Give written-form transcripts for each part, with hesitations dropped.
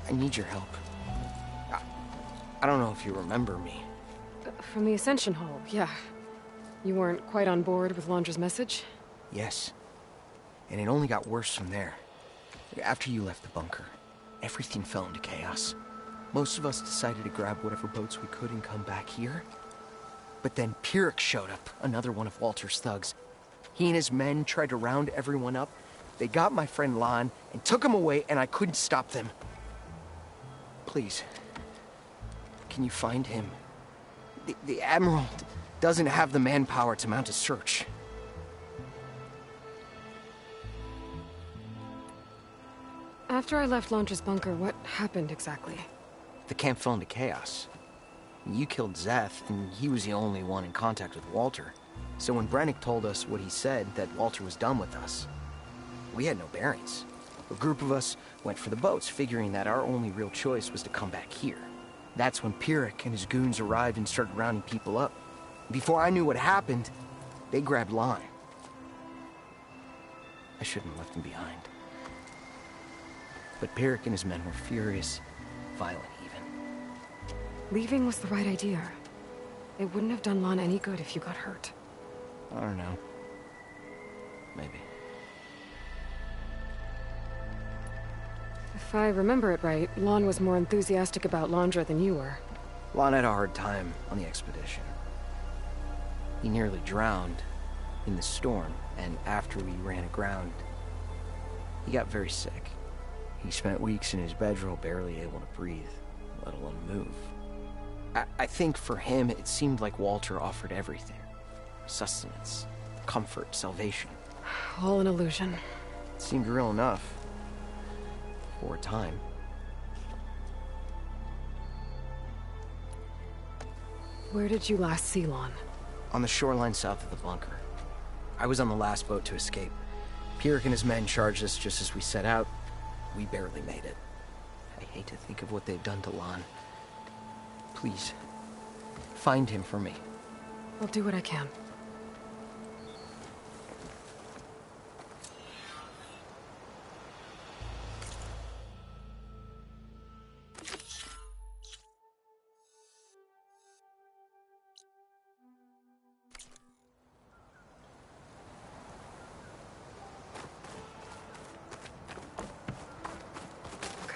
I need your help. I don't know if you remember me. From the Ascension Hall, yeah. You weren't quite on board with Londra's message? Yes. And it only got worse from there. After you left the bunker, everything fell into chaos. Most of us decided to grab whatever boats we could and come back here. But then Pyrrhic showed up, another one of Walter's thugs. He and his men tried to round everyone up. They got my friend Lon and took him away, and I couldn't stop them. Please, can you find him? The Admiral doesn't have the manpower to mount a search. After I left Londra's bunker, what happened exactly? The camp fell into chaos. You killed Zeth, and he was the only one in contact with Walter. So when Brennick told us what he said, that Walter was done with us, we had no bearings. A group of us went for the boats, figuring that our only real choice was to come back here. That's when Pyrrhic and his goons arrived and started rounding people up. Before I knew what happened, they grabbed Lon. I shouldn't have left him behind. But Pyrrhic and his men were furious, violent even. Leaving was the right idea. It wouldn't have done Lon any good if you got hurt. I don't know. Maybe. If I remember it right, Lon was more enthusiastic about Londra than you were. Lon had a hard time on the expedition. He nearly drowned in the storm, and after we ran aground, he got very sick. He spent weeks in his bedroll, barely able to breathe, let alone move. I think for him, it seemed like Walter offered everything. Sustenance, comfort, salvation. All an illusion. It seemed real enough. For a time. Where did you last see Lon? On the shoreline south of the bunker. I was on the last boat to escape. Pyrrhic and his men charged us just as we set out. We barely made it. I hate to think of what they've done to Lon. Please, find him for me. I'll do what I can.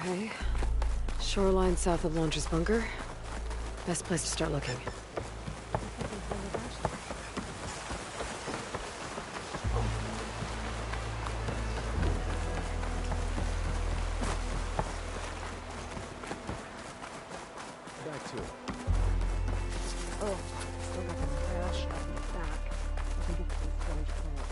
Okay. Shoreline south of Londra's bunker. Best place to start looking. Back to it. Oh, still got the crash at the back. I think it's the storage plant.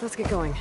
Let's get going.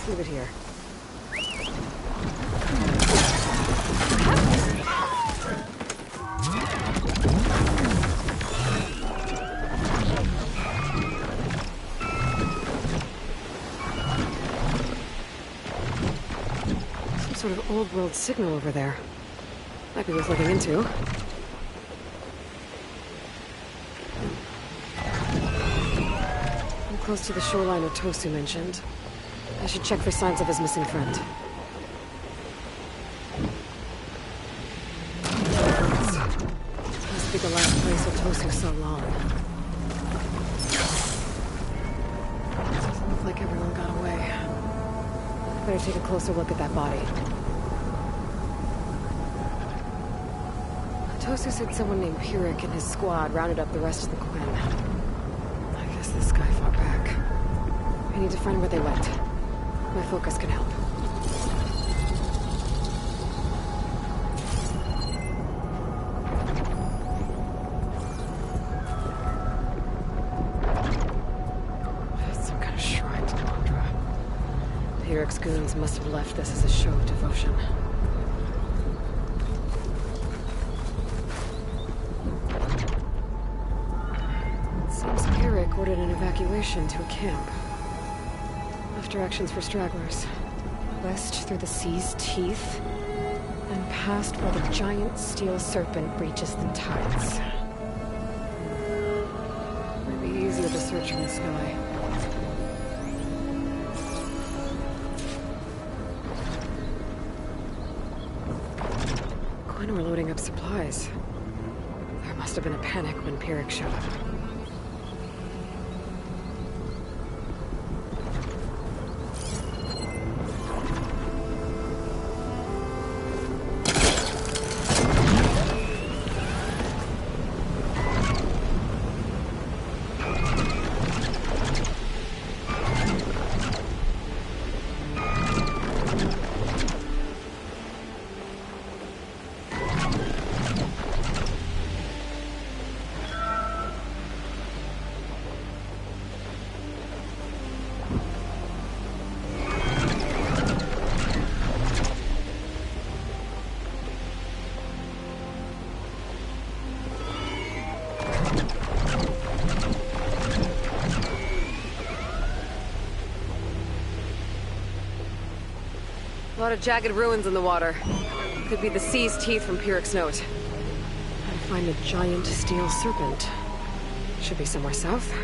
Leave it here. Some sort of old world signal over there. Might be worth looking into. I'm close to the shoreline Otosu mentioned. I should check for signs of his missing friend. Must be the last place Otosu saw Lon. Doesn't look like everyone got away. Better take a closer look at that body. Otosu said someone named Pyrrhic and his squad rounded up the rest of the Quinn. I guess this guy fought back. I need to find where they went. My focus can help. Some kind of shrine to Tundra. Pyrrhix goons must have left this as a show of devotion. Seems Pyrrhix ordered an evacuation to a camp. Left directions for stragglers. West through the sea's teeth, and past where the giant steel serpent breaches the tides. Might be easier to search in the sky. When we're loading up supplies. There must have been a panic when Pyrrhix showed up. A lot of jagged ruins in the water. Could be the sea's teeth from Pyrrhix's note. Gotta find the giant steel serpent. Should be somewhere south.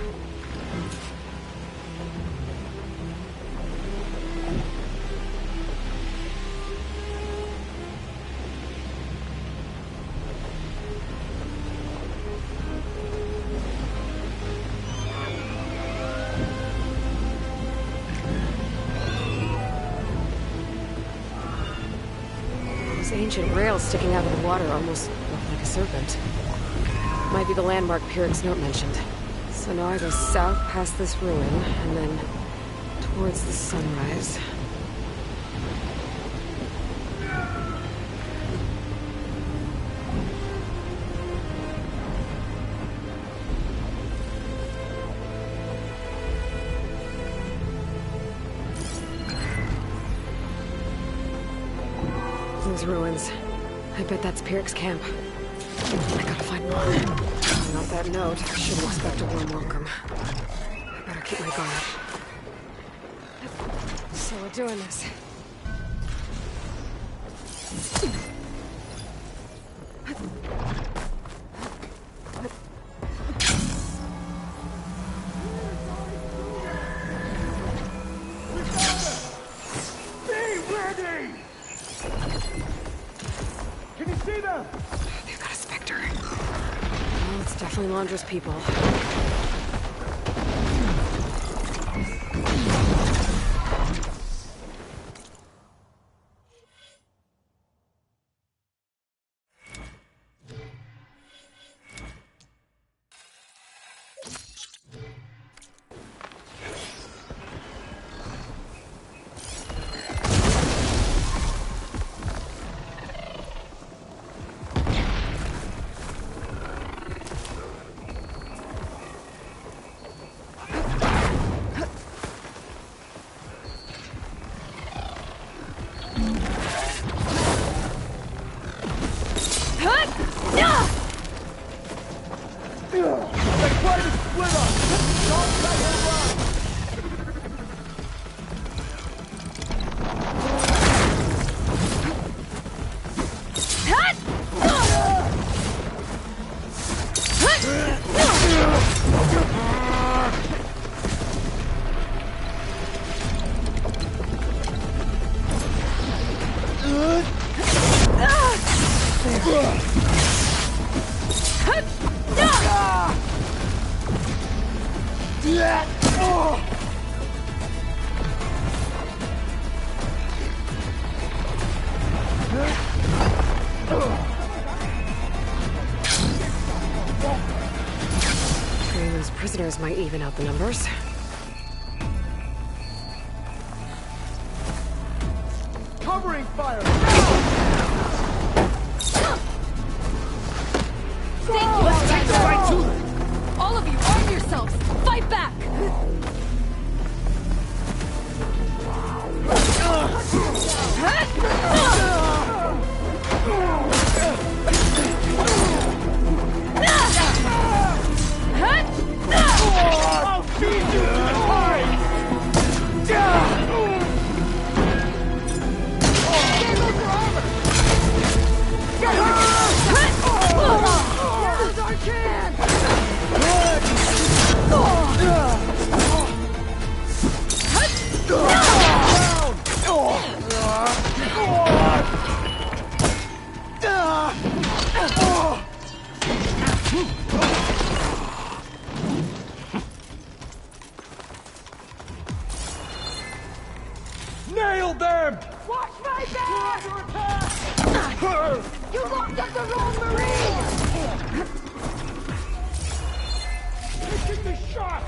Those ancient rails sticking out of the water almost look like a serpent. Might be the landmark Pyrrhix's note mentioned. So now I go south past this ruin, and then towards the sunrise. Those ruins. I bet that's Pyrrhix's camp. I gotta find more. Without that note, I shouldn't expect a warm welcome. I better keep my guard up. So we're doing this. They've got a Spectre. Well, it's definitely Londra's people. prisoners might even out the numbers. Covering fire! Thank you! Let's take the fight to them! All of you, arm yourselves! Fight back! I'll feed you to the hides! Now's our chance! Nail them! Watch my back! You locked up the wrong Marine! Taking the shot!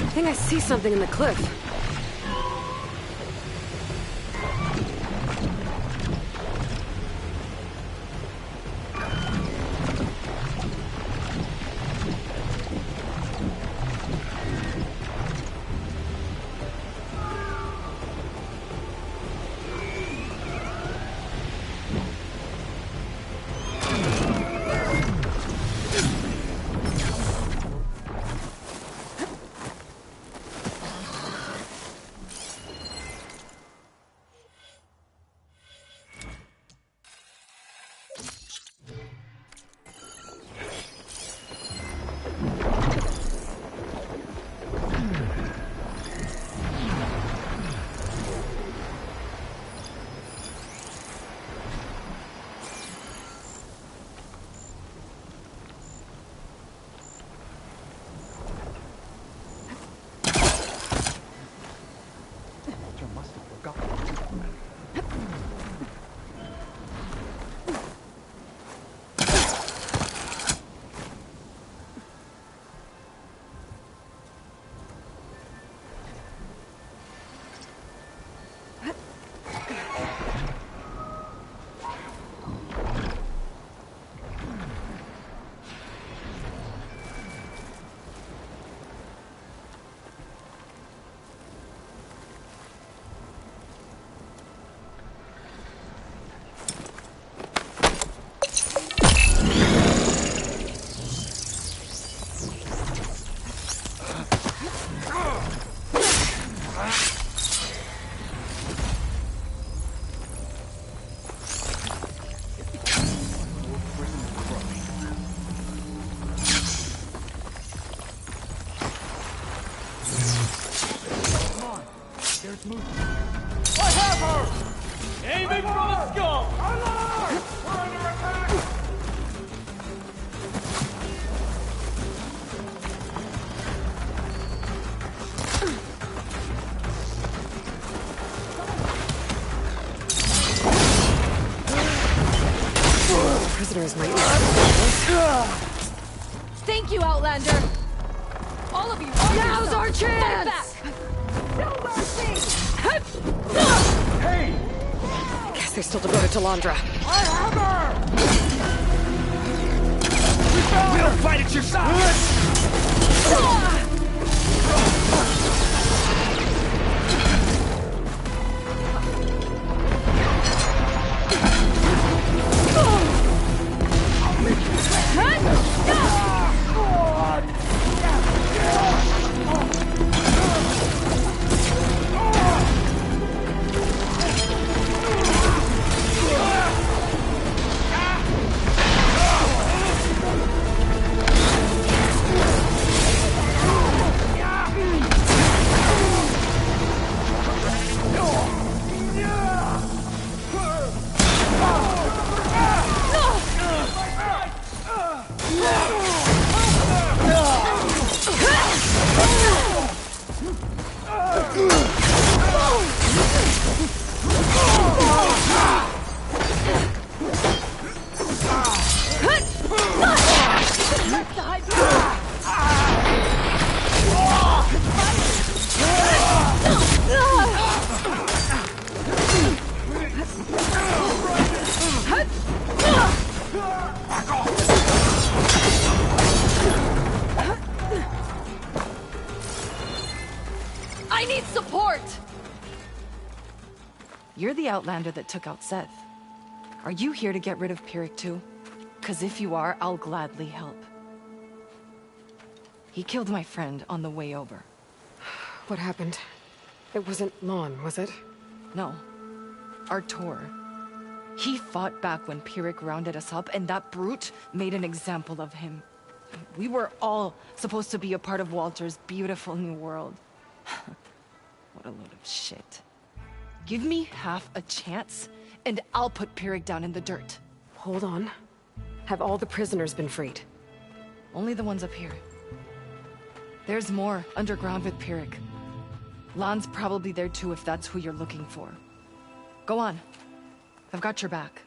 I think I see something in the cliff. I have her! Aiming from the skull! Alarm! We're under attack! Prisoners might. Thank you, Outlander! All of you, arm Now's yourselves. our chance! Fight back! No mercy! Hey! I guess they're still devoted to Landra. I have her! We don't fight at your side! I need support! You're the outlander that took out Seth. Are you here to get rid of Pyrrhic too? 'Cause if you are, I'll gladly help. He killed my friend on the way over. What happened? It wasn't Lon, was it? No. Artur. He fought back when Pyrrhic rounded us up, and that brute made an example of him. We were all supposed to be a part of Walter's beautiful new world. What a load of shit. Give me half a chance, and I'll put Pyrrhic down in the dirt. Hold on. Have all the prisoners been freed? Only the ones up here. There's more underground with Pyrrhic. Lon's probably there too if that's who you're looking for. Go on. I've got your back.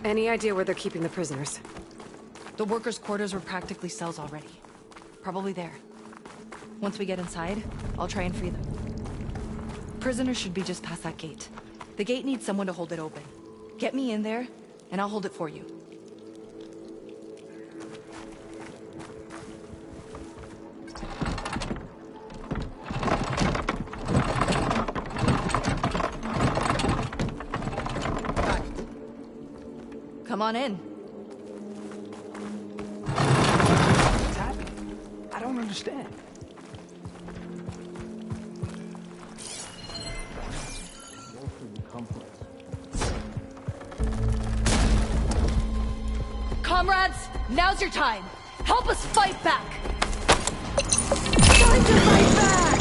Any idea where they're keeping the prisoners? The workers' quarters were practically cells already. Probably there. Once we get inside, I'll try and free them. Prisoners should be just past that gate. The gate needs someone to hold it open. Get me in there, and I'll hold it for you. Got it. Come on in. What's happening? I don't understand. Comrades, now's your time. Help us fight back. Time to fight back!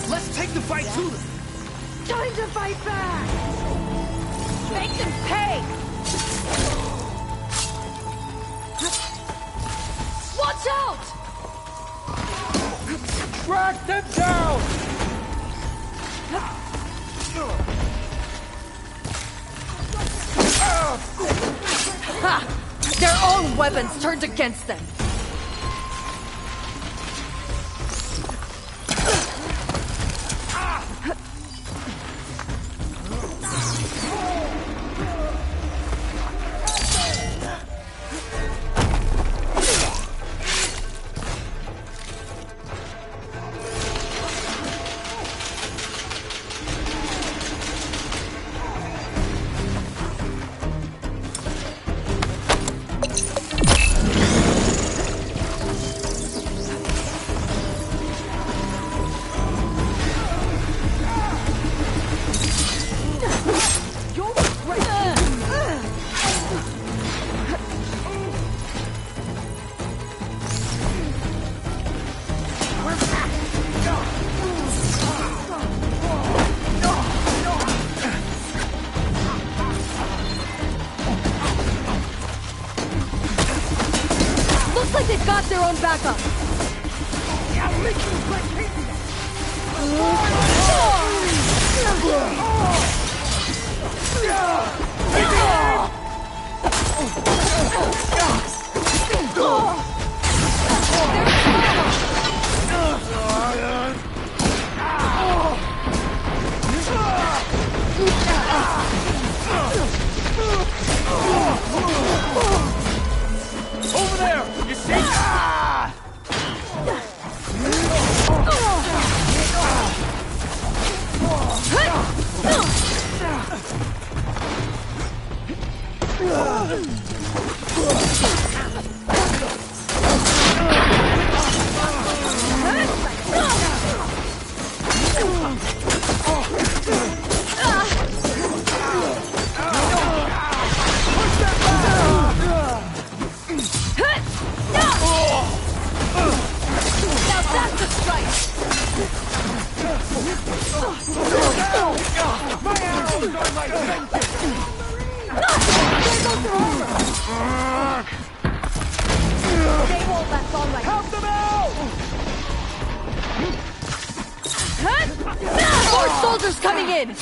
Let's take the fight to them. Time to fight back! Make them pay. Watch out! Track them down! Ha! Their own weapons turned against them. They've got their own backup. Over there! You see? More soldiers coming in!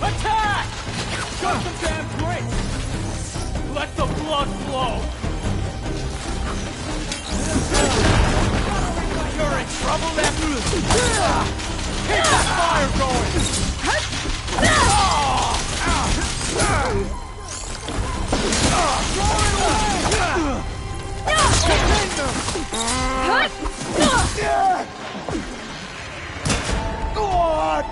Attack! Show some damn grit! Let the blood flow! You're in trouble, nephew! Keep that fire going! God!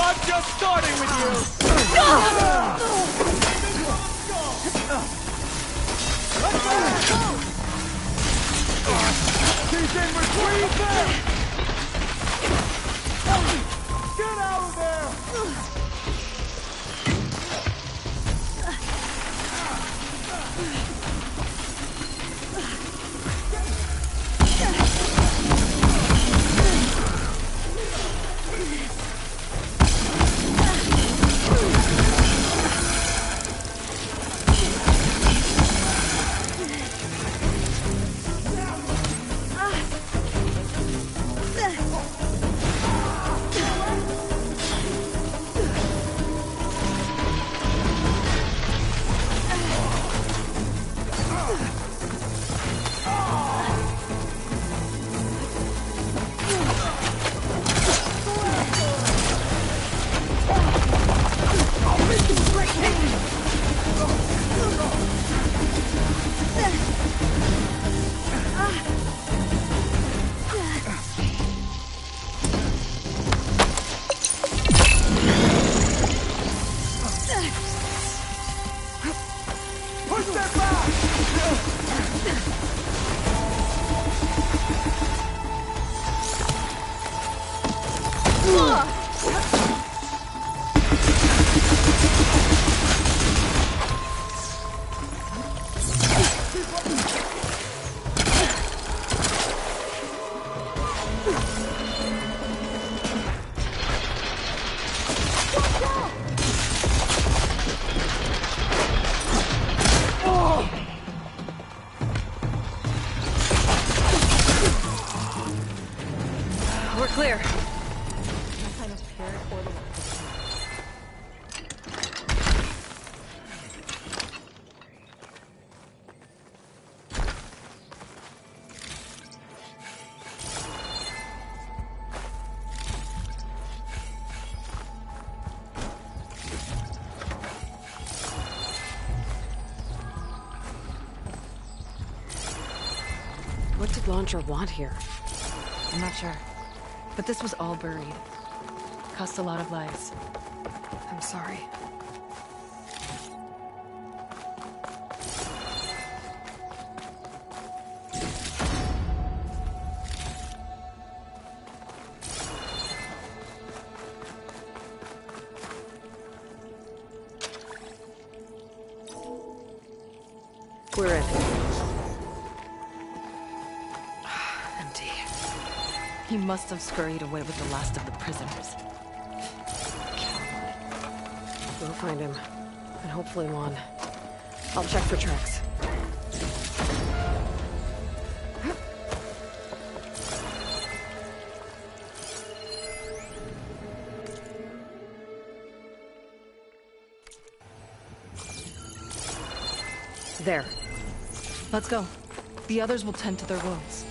I'm just starting with you! He's in retreat there! Get out of there! launcher want here? I'm not sure. But this was all buried. Cost a lot of lives. I'm sorry. We're in. Empty. He must have scurried away with the last of the prisoners. We'll find him. And hopefully Lon. I'll check for tracks. There. Let's go. The others will tend to their wounds.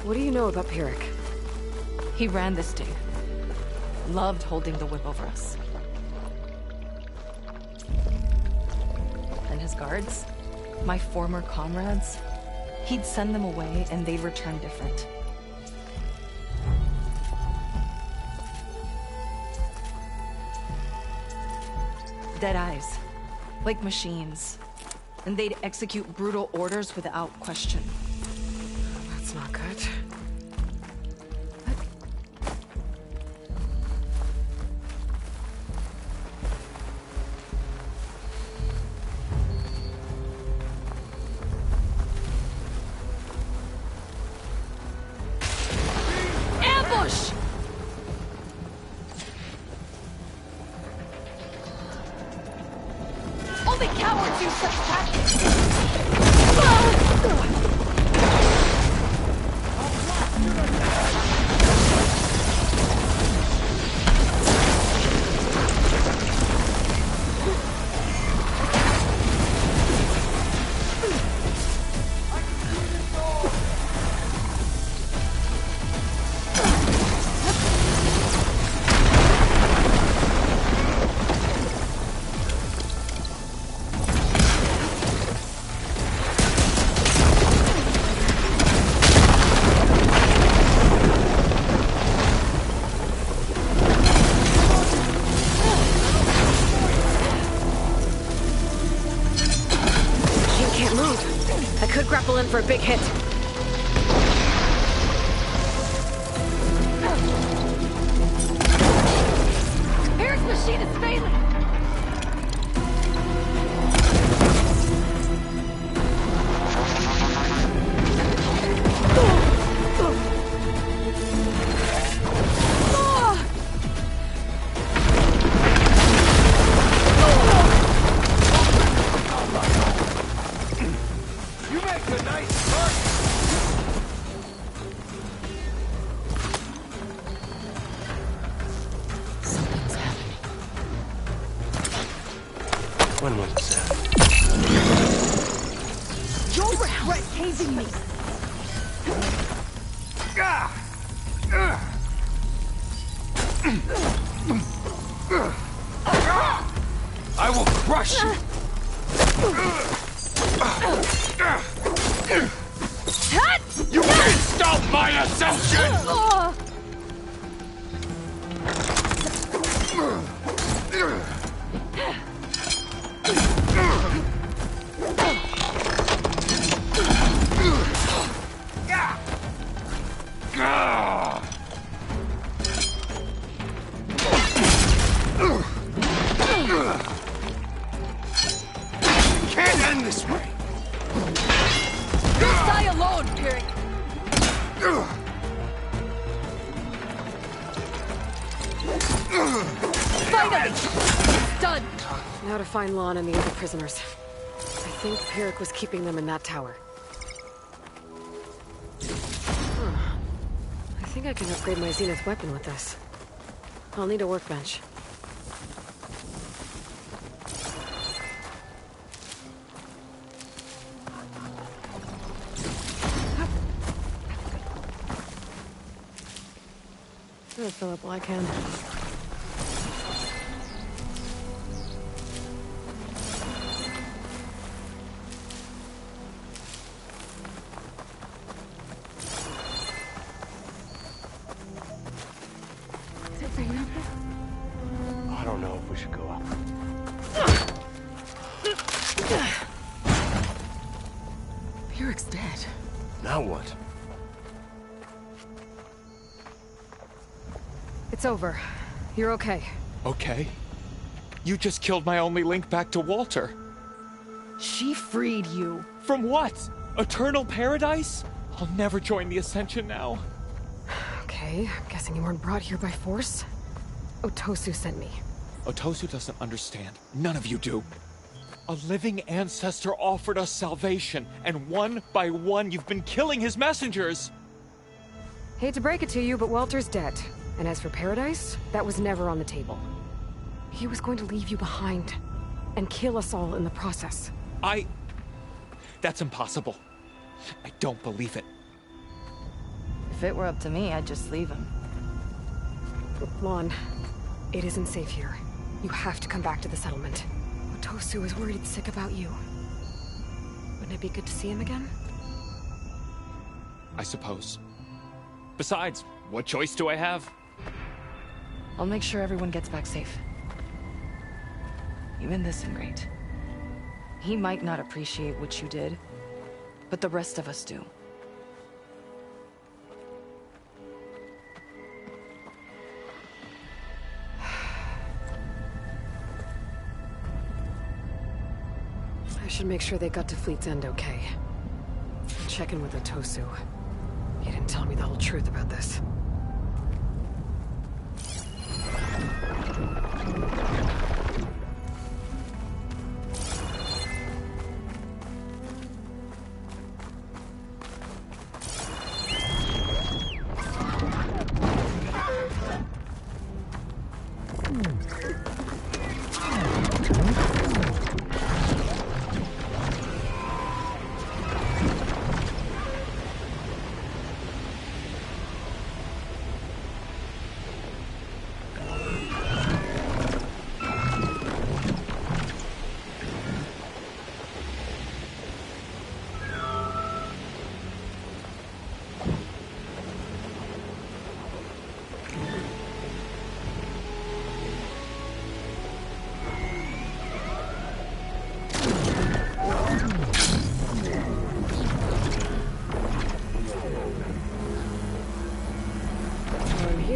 What do you know about Pyrrhic? He ran this dig. Loved holding the whip over us. And his guards? My former comrades? He'd send them away and they'd return different. Dead eyes. Like machines. And they'd execute brutal orders without question. That's not good. Ambush! Only cowards use such tactics! Can't move. I could grapple in for a big hit. Eric's machine is failing! You make a nice start. Something's happening. When was that? You'll regret hazing me! I will crush you! You can't stop my ascension! Can't end this way! You'll die alone, Pyrrhic! Finally! It's done! Now to find Lon and the other prisoners. I think Pyrrhic was keeping them in that tower. Huh. I think I can upgrade my Zenith weapon with this. I'll need a workbench. I'll fill up while I can. hanging out here? I don't know if we should go up. Piric's dead. Now what? It's over. You're okay. Okay. You just killed my only link back to Walter. She freed you. From what? Eternal paradise? I'll never join the Ascension now. Okay, I'm guessing you weren't brought here by force. Otosu sent me. Otosu doesn't understand. None of you do. A living ancestor offered us salvation, and one by one you've been killing his messengers. Hate to break it to you, but Walter's dead. And as for paradise, that was never on the table. He was going to leave you behind and kill us all in the process. That's impossible. I don't believe it. If it were up to me, I'd just leave him. Lon, it isn't safe here. You have to come back to the settlement. Otosu is worried and sick about you. Wouldn't it be good to see him again? I suppose. Besides, what choice do I have? I'll make sure everyone gets back safe. Even this ingrate. He might not appreciate what you did, but the rest of us do. I should make sure they got to Fleet's End okay. And check in with Otosu. He didn't tell me the whole truth about this.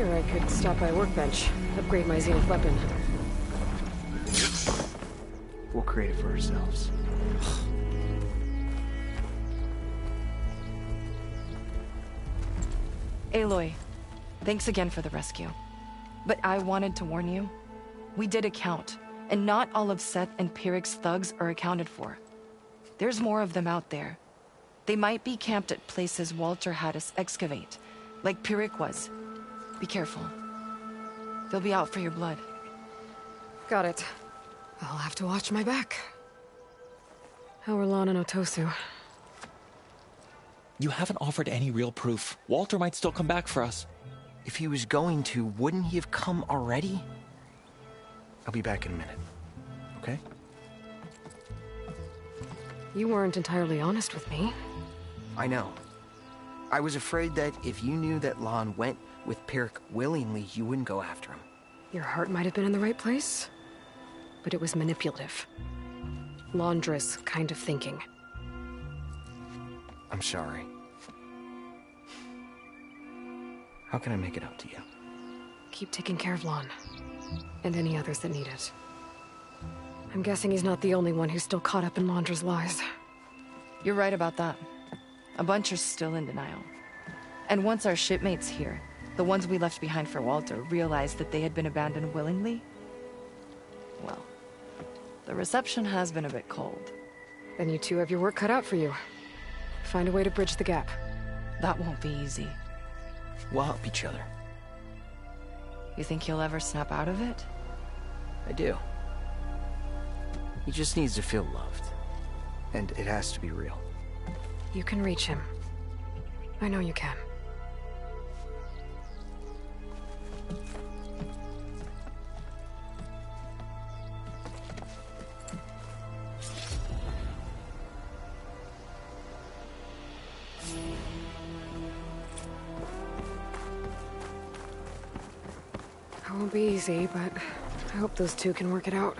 I could stop by a workbench, upgrade my Zenith weapon. We'll create it for ourselves. Aloy, thanks again for the rescue. But I wanted to warn you. We did a count, and not all of Seth and Piric's thugs are accounted for. There's more of them out there. They might be camped at places Walter had us excavate, like Piric was. Be careful. They'll be out for your blood. Got it. I'll have to watch my back. How are Lon and Otosu? You haven't offered any real proof. Walter might still come back for us. If he was going to, wouldn't he have come already? I'll be back in a minute. Okay? You weren't entirely honest with me. I know. I was afraid that if you knew that Lon went with Piric willingly, you wouldn't go after him. Your heart might have been in the right place, but it was manipulative. Laundress kind of thinking. I'm sorry. How can I make it up to you? Keep taking care of Lon, and any others that need it. I'm guessing he's not the only one who's still caught up in Laundra's lies. You're right about that. A bunch are still in denial. And once our shipmates here, the ones we left behind for Walter, realized that they had been abandoned willingly, well, the reception has been a bit cold. Then you two have your work cut out for you. Find a way to bridge the gap. That won't be easy. We'll help each other. You think he'll ever snap out of it? I do. He just needs to feel loved. And it has to be real. You can reach him. I know you can. won't be easy, but I hope those two can work it out.